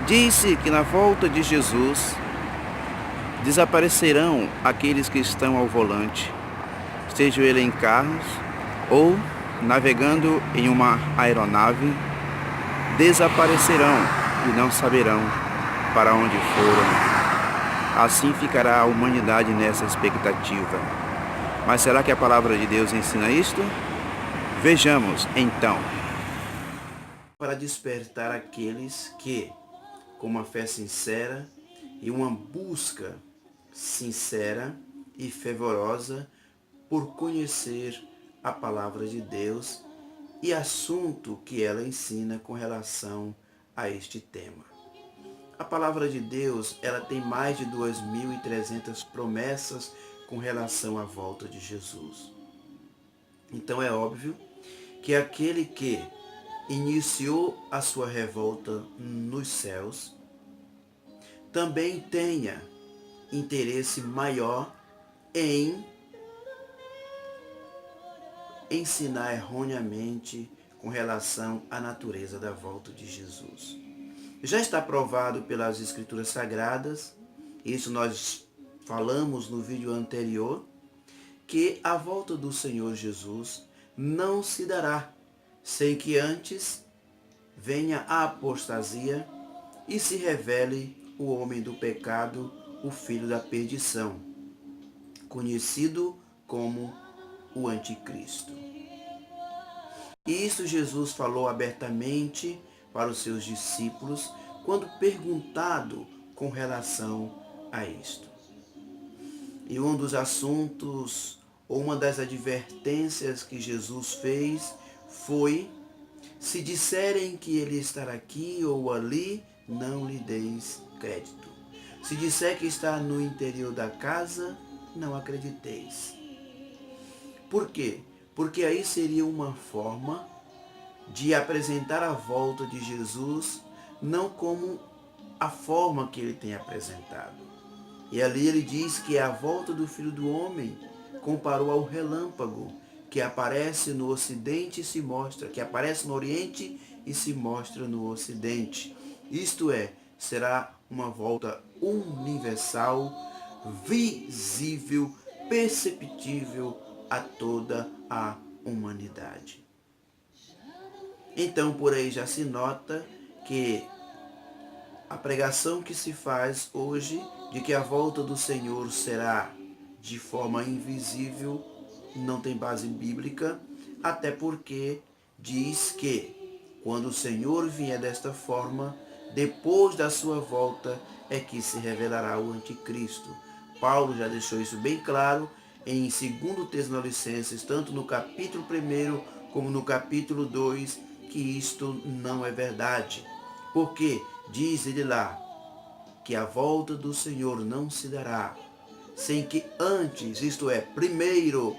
Disse que na volta de Jesus desaparecerão aqueles que estão ao volante, seja ele em carros ou navegando em uma aeronave, desaparecerão e não saberão para onde foram. Assim ficará a humanidade nessa expectativa. Mas será que a palavra de Deus ensina isto? Vejamos então. Para despertar aqueles que, com uma fé sincera e uma busca sincera e fervorosa por conhecer a palavra de Deus e assunto que ela ensina com relação a este tema. A palavra de Deus, ela tem mais de 2.300 promessas com relação à volta de Jesus. Então é óbvio que aquele que iniciou a sua revolta nos céus também tenha interesse maior em ensinar erroneamente com relação à natureza da volta de Jesus. Já está provado pelas Escrituras Sagradas, isso nós falamos no vídeo anterior, que a volta do Senhor Jesus não se dará sem que antes venha a apostasia e se revele o homem do pecado, o filho da perdição, conhecido como o Anticristo. Isso Jesus falou abertamente para os seus discípulos quando perguntado com relação a isto. E um dos assuntos, ou uma das advertências que Jesus fez foi: se disserem que ele estará aqui ou ali, não lhe deis crédito. Se disser que está no interior da casa, não acrediteis. Por quê? Porque aí seria uma forma de apresentar a volta de Jesus não como a forma que ele tem apresentado. E ali ele diz que é a volta do Filho do Homem, comparou ao relâmpago que aparece no Ocidente e se mostra, que aparece no Oriente e se mostra no Ocidente. Isto é, será uma volta universal, visível, perceptível a toda a humanidade. Então, por aí já se nota que a pregação que se faz hoje de que a volta do Senhor será de forma invisível não tem base bíblica, até porque diz que quando o Senhor vier desta forma, depois da sua volta é que se revelará o Anticristo. Paulo já deixou isso bem claro em 2 Tessalonicenses, tanto no capítulo 1 como no capítulo 2, que isto não é verdade. Porque diz ele lá que a volta do Senhor não se dará sem que antes, isto é, primeiro,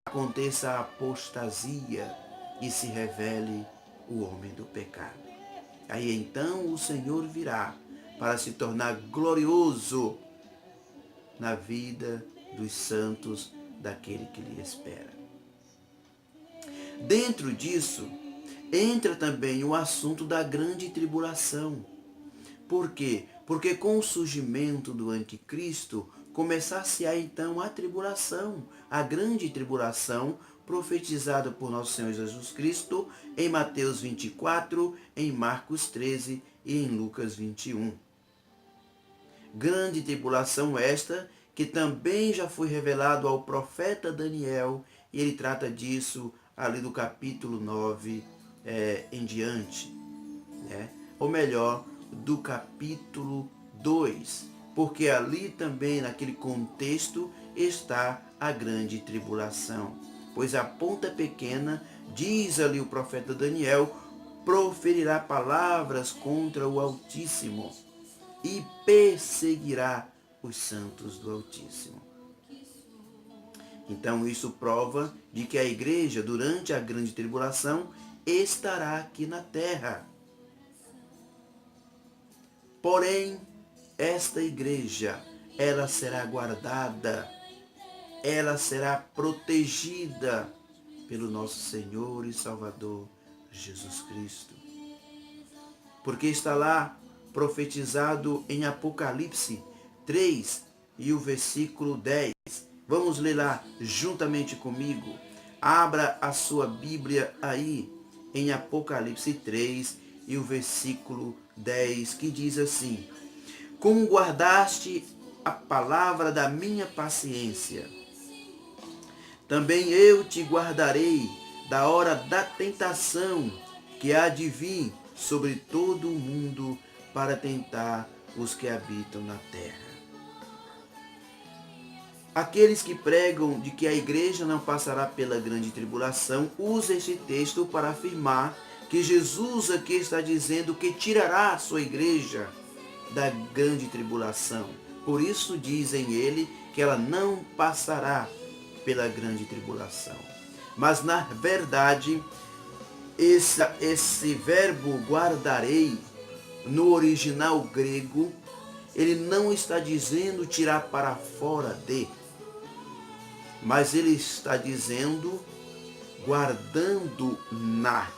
aconteça a apostasia e se revele o homem do pecado. Aí então o Senhor virá para se tornar glorioso na vida dos santos daquele que lhe espera. Dentro disso, entra também o assunto da grande tribulação. Por quê? Porque com o surgimento do Anticristo, começar-se-á então a tribulação, a grande tribulação profetizada por nosso Senhor Jesus Cristo em Mateus 24, em Marcos 13 e em Lucas 21. Grande tribulação esta que também já foi revelado ao profeta Daniel, e ele trata disso ali do capítulo 9 em diante, né? Ou melhor, do capítulo 2, porque ali também naquele contexto está a grande tribulação. Pois a ponta pequena, diz ali o profeta Daniel, proferirá palavras contra o Altíssimo e perseguirá os santos do Altíssimo. Então isso prova de que a igreja, durante a grande tribulação, estará aqui na terra. Porém, esta igreja, ela será guardada, ela será protegida pelo nosso Senhor e Salvador Jesus Cristo. Porque está lá profetizado em Apocalipse 3 e o versículo 10. Vamos ler lá juntamente comigo. Abra a sua Bíblia aí em Apocalipse 3 e o versículo 10, que diz assim: Como guardaste a palavra da minha paciência, também eu te guardarei da hora da tentação que há de vir sobre todo o mundo para tentar os que habitam na terra. Aqueles que pregam de que a igreja não passará pela grande tribulação usam este texto para afirmar que Jesus aqui está dizendo que tirará a sua igreja da grande tribulação. Por isso dizem ele que ela não passará pela grande tribulação. Mas na verdade, esse verbo guardarei, no original grego, ele não está dizendo tirar para fora de, mas ele está dizendo guardando na.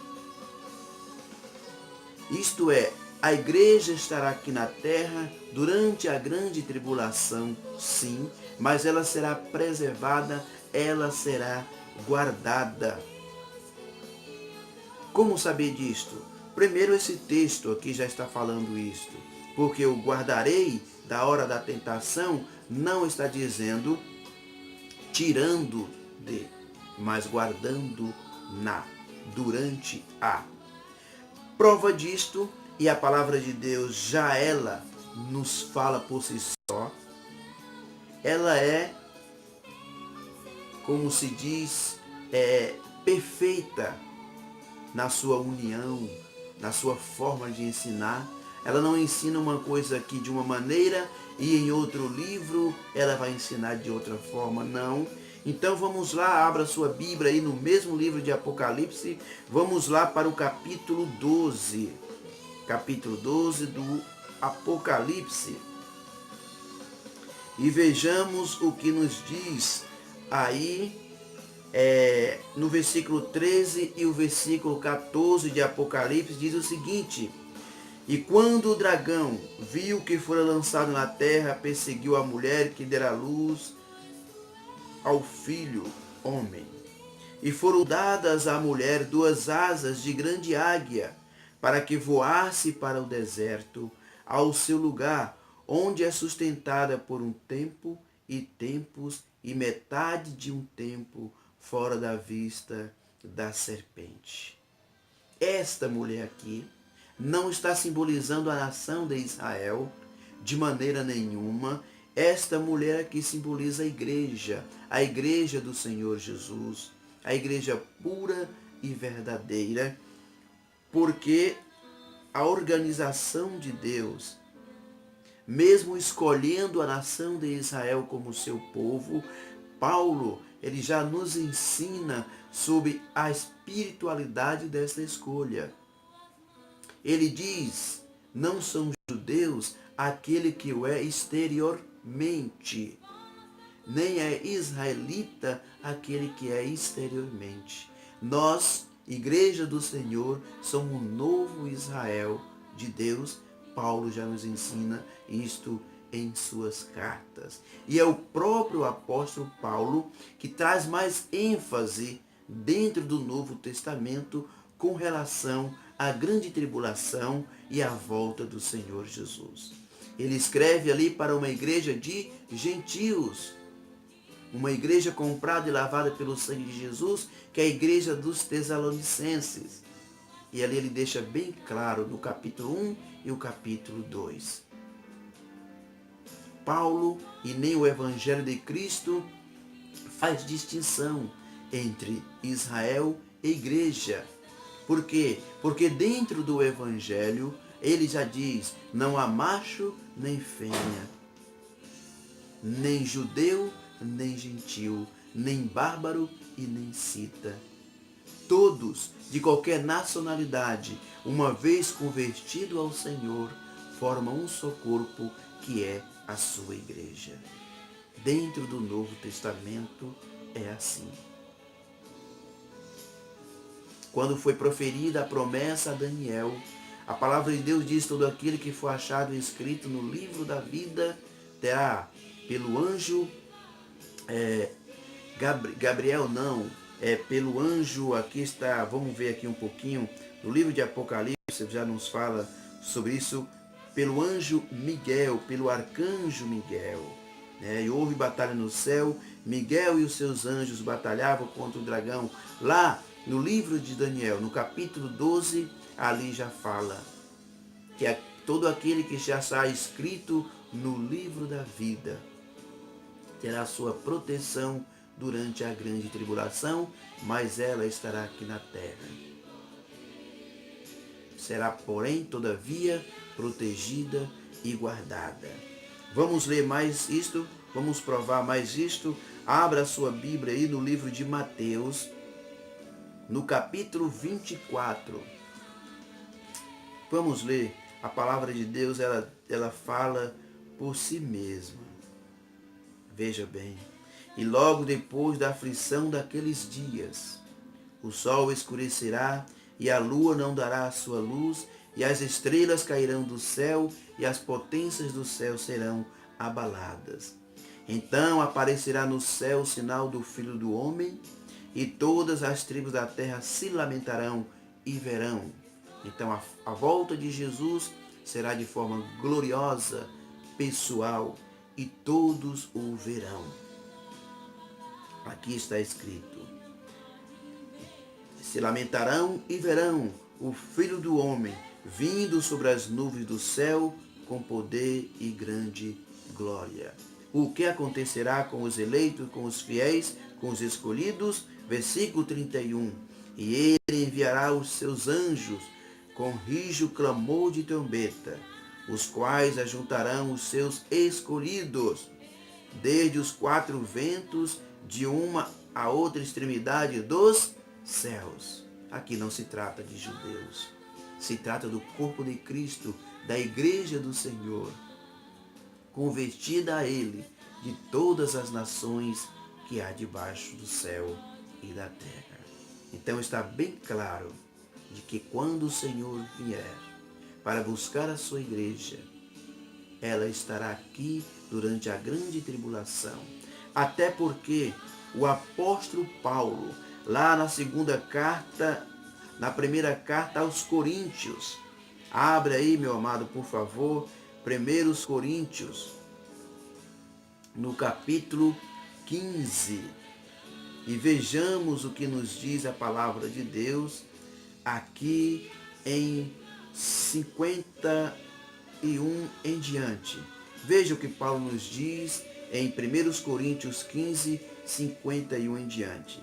Isto é, a igreja estará aqui na terra durante a grande tribulação, sim, mas ela será preservada, ela será guardada. Como saber disto? Primeiro, esse texto aqui já está falando isto, porque o guardarei da hora da tentação não está dizendo tirando de, mas guardando na, durante a. Prova disto, e a palavra de Deus já ela nos fala por si só, ela é, como se diz, perfeita na sua união, na sua forma de ensinar. Ela não ensina uma coisa aqui de uma maneira e em outro livro ela vai ensinar de outra forma, não. Então vamos lá, abra sua Bíblia aí no mesmo livro de Apocalipse, vamos lá para o capítulo 12. Capítulo 12 do Apocalipse. E vejamos o que nos diz aí no versículo 13 e o versículo 14 de Apocalipse, diz o seguinte: E quando o dragão viu que fora lançado na terra, perseguiu a mulher que dera luz ao filho homem. E foram dadas à mulher 2 asas de grande águia, para que voasse para o deserto, ao seu lugar, onde é sustentada por um tempo e tempos e metade de um tempo, fora da vista da serpente. Esta mulher aqui não está simbolizando a nação de Israel de maneira nenhuma. Esta mulher aqui simboliza a igreja do Senhor Jesus, a igreja pura e verdadeira, porque a organização de Deus, mesmo escolhendo a nação de Israel como seu povo, Paulo, ele já nos ensina sobre a espiritualidade desta escolha. Ele diz, não são judeus aquele que o é exteriormente, nem é israelita aquele que é exteriormente. Nós, Igreja do Senhor, somos um novo Israel de Deus. Paulo já nos ensina isto em suas cartas. E é o próprio apóstolo Paulo que traz mais ênfase dentro do Novo Testamento com relação à grande tribulação e à volta do Senhor Jesus. Ele escreve ali para uma igreja de gentios, uma igreja comprada e lavada pelo sangue de Jesus, que é a igreja dos Tessalonicenses. E ali ele deixa bem claro no capítulo 1 e o capítulo 2. Paulo e nem o Evangelho de Cristo faz distinção entre Israel e igreja. Por quê? Porque dentro do Evangelho ele já diz, não há macho nem fêmea, nem judeu nem gentil, nem bárbaro e nem cita. Todos, de qualquer nacionalidade, uma vez convertido ao Senhor, formam um só corpo, que é a sua igreja. Dentro do Novo Testamento é assim. Quando foi proferida a promessa a Daniel, A palavra de Deus diz: todo aquele que for achado escrito no livro da vida terá pelo anjo, Gabriel não, pelo anjo, aqui está, vamos ver aqui um pouquinho, no livro de Apocalipse já nos fala sobre isso, pelo anjo Miguel, pelo arcanjo Miguel. E houve batalha no céu, Miguel e os seus anjos batalhavam contra o dragão. Lá no livro de Daniel, no capítulo 12, ali já fala que todo aquele que já está escrito no livro da vida terá sua proteção durante a grande tribulação, mas ela estará aqui na terra. Será, porém, todavia, protegida e guardada. Vamos ler mais isto? Vamos provar mais isto? Abra a sua Bíblia aí no livro de Mateus, no capítulo 24. Vamos ler. A palavra de Deus, ela fala por si mesma. Veja bem. E logo depois da aflição daqueles dias, o sol escurecerá e a lua não dará a sua luz, e as estrelas cairão do céu, e as potências do céu serão abaladas. Então aparecerá no céu o sinal do Filho do Homem, e todas as tribos da terra se lamentarão e verão. Então a volta de Jesus será de forma gloriosa, pessoal, e todos o verão. Aqui está escrito: se lamentarão e verão o Filho do Homem vindo sobre as nuvens do céu com poder e grande glória. O que acontecerá com os eleitos, com os fiéis, com os escolhidos? Versículo 31. E ele enviará os seus anjos com rijo clamor de trombeta, os quais ajuntarão os seus escolhidos desde os quatro ventos, de uma a outra extremidade dos céus. Aqui não se trata de judeus, se trata do corpo de Cristo, da igreja do Senhor, convertida a Ele, de todas as nações que há debaixo do céu e da terra. Então está bem claro de que quando o Senhor vier para buscar a sua igreja, ela estará aqui durante a grande tribulação. Até porque o apóstolo Paulo, lá na primeira carta aos Coríntios, abre aí, meu amado, por favor, 1 Coríntios, no capítulo 15, e vejamos o que nos diz a palavra de Deus aqui em 51 em diante. Veja o que Paulo nos diz em 1 Coríntios 15, 51 em diante.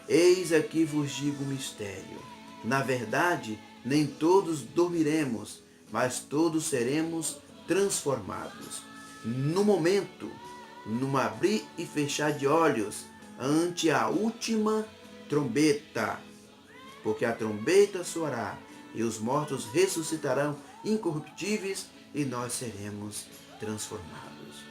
Eis aqui vos digo um mistério. Na verdade, nem todos dormiremos, mas todos seremos transformados. No momento, num abrir e fechar de olhos, ante a última trombeta. Porque a trombeta soará, e os mortos ressuscitarão incorruptíveis, e nós seremos transformados.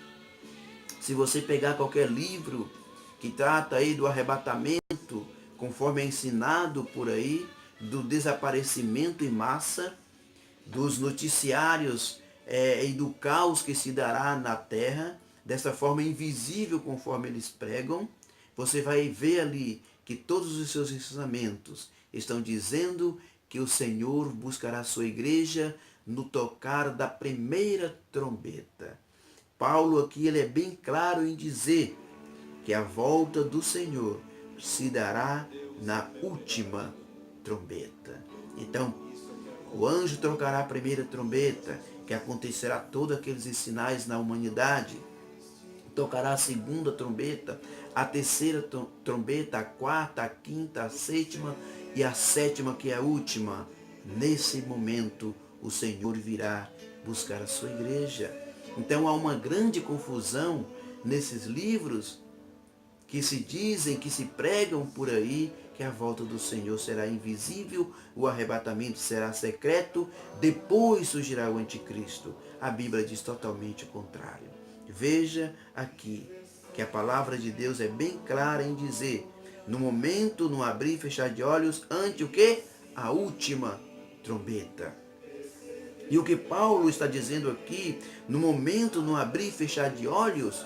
Se você pegar qualquer livro que trata aí do arrebatamento, conforme é ensinado por aí, do desaparecimento em massa, dos noticiários e do caos que se dará na terra, dessa forma invisível conforme eles pregam, você vai ver ali que todos os seus ensinamentos estão dizendo que o Senhor buscará a sua igreja no tocar da primeira trombeta. Paulo aqui ele é bem claro em dizer que a volta do Senhor se dará na última trombeta. Então, o anjo trocará a primeira trombeta, que acontecerá todos aqueles sinais na humanidade. Tocará a segunda trombeta, a terceira trombeta, a quarta, a quinta, a sétima e a sétima, que é a última. Nesse momento, o Senhor virá buscar a sua igreja. Então há uma grande confusão nesses livros que se dizem, que se pregam por aí, que a volta do Senhor será invisível, o arrebatamento será secreto, depois surgirá o anticristo. A Bíblia diz totalmente o contrário. Veja aqui que a palavra de Deus é bem clara em dizer, no abrir e fechar de olhos, ante o quê? A última trombeta. E o que Paulo está dizendo aqui, no momento, no abrir e fechar de olhos,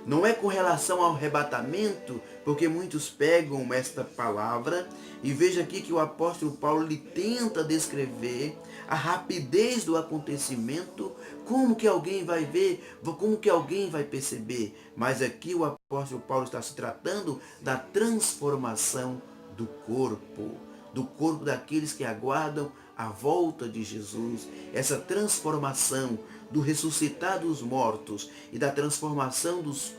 não é com relação ao arrebatamento, porque muitos pegam esta palavra e veja aqui que o apóstolo Paulo ele tenta descrever a rapidez do acontecimento, como que alguém vai ver, como que alguém vai perceber. Mas aqui o apóstolo Paulo está se tratando da transformação do corpo daqueles que aguardam a volta de Jesus, essa transformação do ressuscitar dos mortos e da transformação dos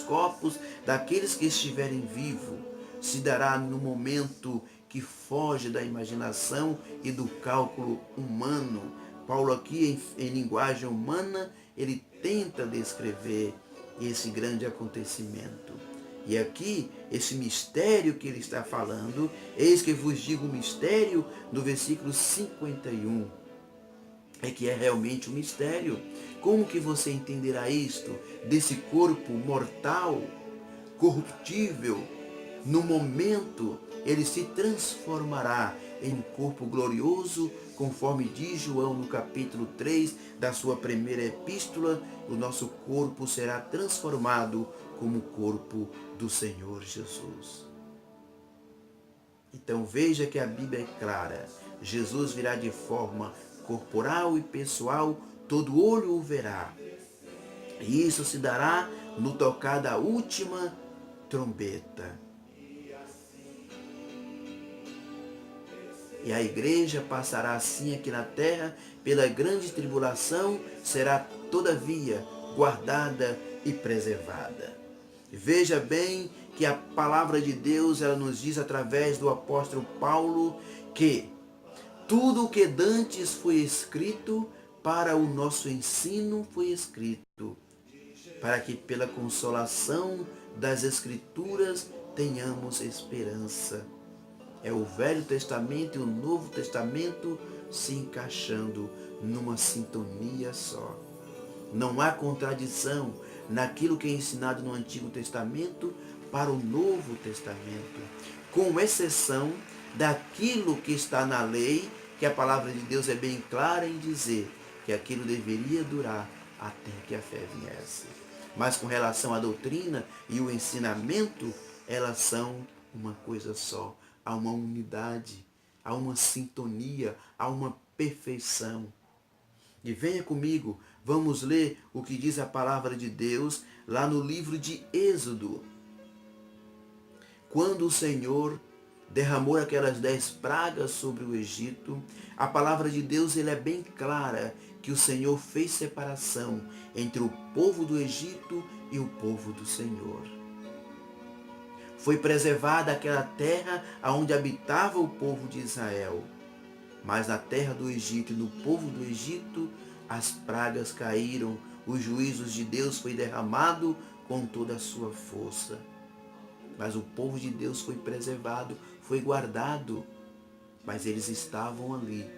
corpos daqueles que estiverem vivos, se dará no momento que foge da imaginação e do cálculo humano. Paulo aqui, em linguagem humana, ele tenta descrever esse grande acontecimento. E aqui, esse mistério que ele está falando, eis que vos digo o mistério, no versículo 51. É que é realmente um mistério. Como que você entenderá isto? Desse corpo mortal, corruptível, no momento, ele se transformará em um corpo glorioso, conforme diz João no capítulo 3 da sua primeira epístola, o nosso corpo será transformado como o corpo do Senhor Jesus. Então veja que a Bíblia é clara. Jesus virá de forma corporal e pessoal, todo olho o verá. E isso se dará no tocar da última trombeta. E a igreja passará assim aqui na terra pela grande tribulação, será todavia guardada e preservada. Veja bem que a palavra de Deus ela nos diz através do apóstolo Paulo que tudo o que dantes foi escrito para o nosso ensino foi escrito, para que pela consolação das Escrituras tenhamos esperança. É o Velho Testamento e o Novo Testamento se encaixando numa sintonia só. Não há contradição naquilo que é ensinado no Antigo Testamento para o Novo Testamento, com exceção daquilo que está na lei, que a palavra de Deus é bem clara em dizer que aquilo deveria durar até que a fé viesse. Mas com relação à doutrina e o ensinamento, elas são uma coisa só. Há uma unidade, há uma sintonia, há uma perfeição. E venha comigo, vamos ler o que diz a palavra de Deus lá no livro de Êxodo. Quando o Senhor derramou aquelas 10 pragas sobre o Egito, a palavra de Deus ele é bem clara que o Senhor fez separação entre o povo do Egito e o povo do Senhor. Foi preservada aquela terra onde habitava o povo de Israel. Mas na terra do Egito e no povo do Egito, as pragas caíram, os juízos de Deus foi derramado com toda a sua força. Mas o povo de Deus foi preservado, foi guardado. Mas eles estavam ali,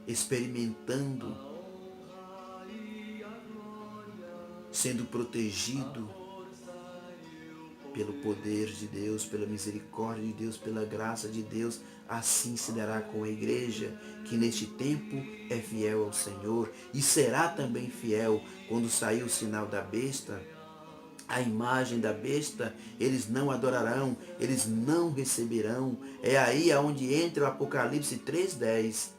experimentando, sendo protegido pelo poder de Deus, pela misericórdia de Deus, pela graça de Deus. Assim se dará com a igreja, que neste tempo é fiel ao Senhor e será também fiel quando sair o sinal da besta. A imagem da besta, eles não adorarão, eles não receberão. É aí aonde entra o Apocalipse 3:10.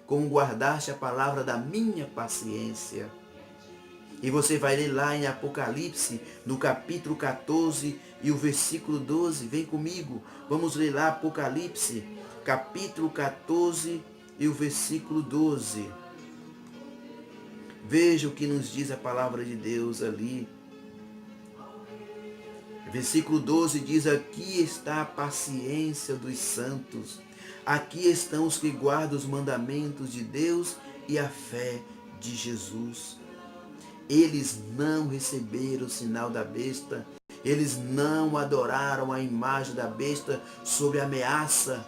Como guardaste a palavra da minha paciência. E você vai ler lá em Apocalipse, no capítulo 14 e o versículo 12. Vem comigo, vamos ler lá Apocalipse, capítulo 14 e o versículo 12. Veja o que nos diz a palavra de Deus ali. Versículo 12 diz: aqui está a paciência dos santos. Aqui estão os que guardam os mandamentos de Deus e a fé de Jesus. Eles não receberam o sinal da besta. Eles não adoraram a imagem da besta sob ameaça.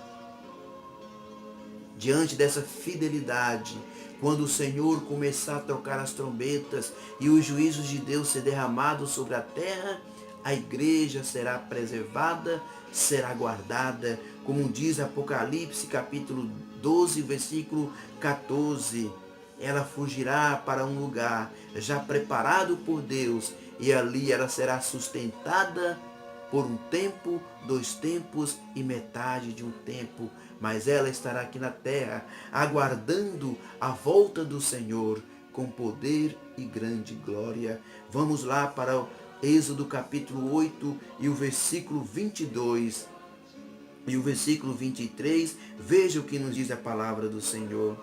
Diante dessa fidelidade, quando o Senhor começar a tocar as trombetas e os juízos de Deus ser derramados sobre a terra, a igreja será preservada, será guardada, como diz Apocalipse capítulo 12, versículo 14. Ela fugirá para um lugar já preparado por Deus, e ali ela será sustentada por um tempo, 2 tempos e metade de um tempo. Mas ela estará aqui na terra, aguardando a volta do Senhor, com poder e grande glória. Vamos lá para o Êxodo capítulo 8 e o versículo 22 e o versículo 23. Veja o que nos diz a palavra do Senhor.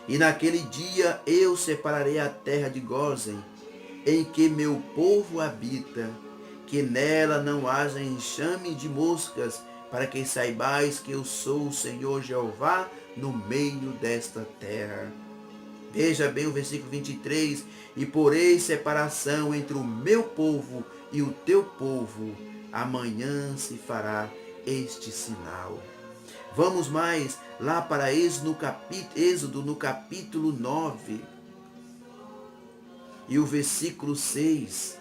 E naquele dia eu separarei a terra de Gósen, em que meu povo habita, que nela não haja enxame de moscas, para que saibais que eu sou o Senhor Jeová no meio desta terra. Veja bem o versículo 23. E porei separação entre o meu povo e o teu povo. Amanhã se fará este sinal. Vamos mais lá para Êxodo no capítulo 9 e o versículo 6.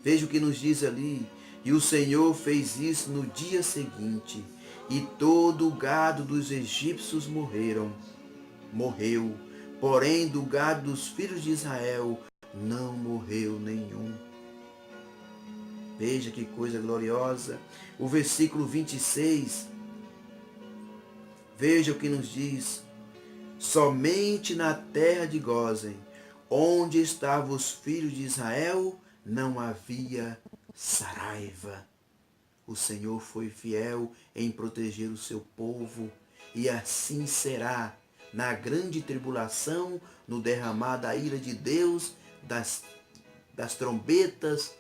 Veja o que nos diz ali. E o Senhor fez isso no dia seguinte, e todo o gado dos egípcios morreu. Porém, do gado dos filhos de Israel não morreu nenhum. Veja que coisa gloriosa. O versículo 26. Veja o que nos diz. Somente na terra de Gósen, onde estavam os filhos de Israel, não havia saraiva. O Senhor foi fiel em proteger o seu povo, e assim será na grande tribulação, no derramar da ira de Deus, das trombetas,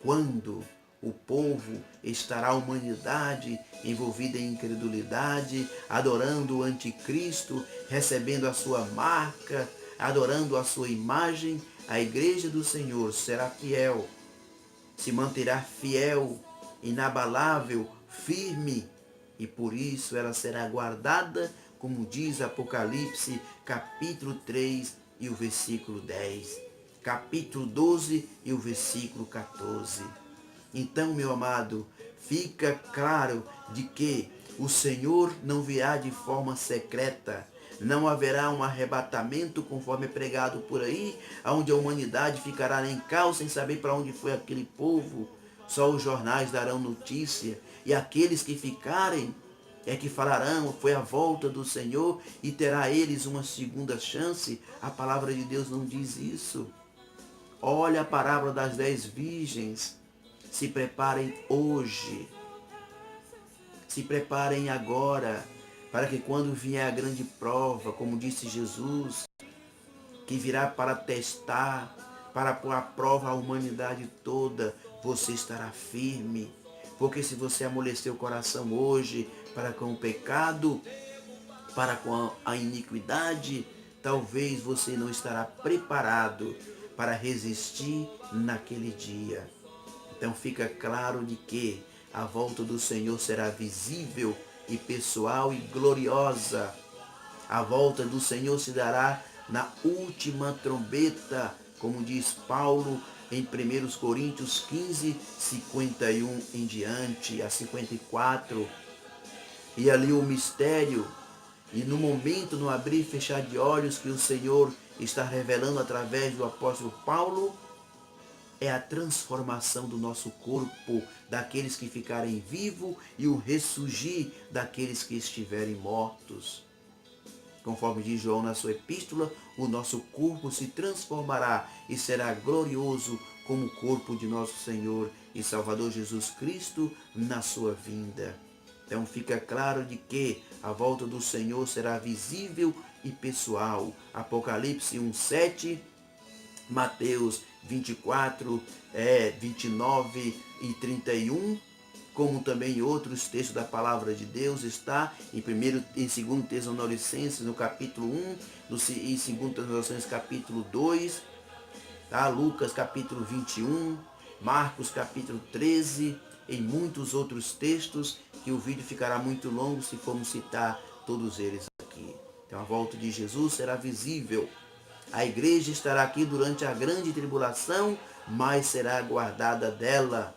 quando o povo estará, a humanidade, envolvida em incredulidade, adorando o anticristo, recebendo a sua marca, adorando a sua imagem. A igreja do Senhor será fiel, se manterá fiel, inabalável, firme, e por isso ela será guardada, como diz Apocalipse, capítulo 3 e o versículo 10, capítulo 12 e o versículo 14. Então, meu amado, fica claro de que o Senhor não virá de forma secreta. Não haverá um arrebatamento conforme pregado por aí, onde a humanidade ficará em caos sem saber para onde foi aquele povo. Só os jornais darão notícia, e aqueles que ficarem é que falarão, foi a volta do Senhor, e terá eles uma segunda chance. A palavra de Deus não diz isso. Olha a parábola das 10 virgens. Se preparem hoje, se preparem agora, para que quando vier a grande prova, como disse Jesus, que virá para testar, para pôr à prova a humanidade toda, você estará firme. Porque se você amolecer o coração hoje para com o pecado, para com a iniquidade, talvez você não estará preparado para resistir naquele dia. Então fica claro de que a volta do Senhor será visível e pessoal e gloriosa. A volta do Senhor se dará na última trombeta, como diz Paulo em 1 Coríntios 15, 51 em diante, a 54. E ali o mistério, e no momento, no abrir e fechar de olhos que o Senhor está revelando através do apóstolo Paulo, é a transformação do nosso corpo, daqueles que ficarem vivos, e o ressurgir daqueles que estiverem mortos. Conforme diz João na sua epístola, o nosso corpo se transformará e será glorioso como o corpo de nosso Senhor e Salvador Jesus Cristo na sua vinda. Então fica claro de que a volta do Senhor será visível e pessoal. Apocalipse 1:7, Mateus 24, 29 e 31, como também outros textos da palavra de Deus, está em 2 Tessalonicenses, no capítulo 1, e 2 Tessalonicenses, capítulo 2, tá? Lucas, capítulo 21, Marcos, capítulo 13, e muitos outros textos, que o vídeo ficará muito longo se formos citar todos eles aqui. Então a volta de Jesus será visível. A igreja estará aqui durante a grande tribulação, mas será guardada dela.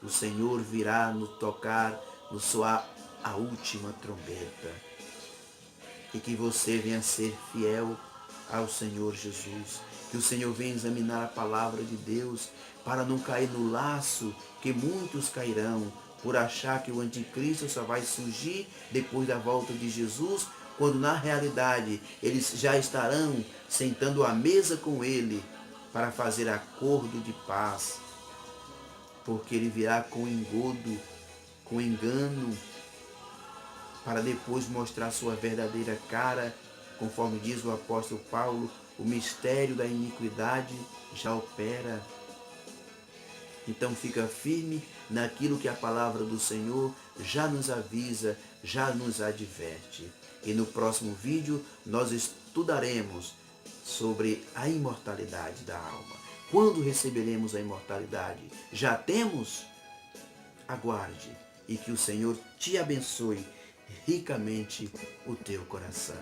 O Senhor virá nos tocar, nos soar a última trombeta. E que você venha ser fiel ao Senhor Jesus. Que o Senhor venha examinar a palavra de Deus para não cair no laço que muitos cairão por achar que o anticristo só vai surgir depois da volta de Jesus, quando na realidade eles já estarão sentando à mesa com ele para fazer acordo de paz, porque ele virá com engodo, com engano, para depois mostrar sua verdadeira cara, conforme diz o apóstolo Paulo, o mistério da iniquidade já opera. Então fica firme naquilo que a palavra do Senhor já nos avisa, já nos adverte. E no próximo vídeo nós estudaremos sobre a imortalidade da alma. Quando receberemos a imortalidade? Já temos? Aguarde e que o Senhor te abençoe ricamente o teu coração.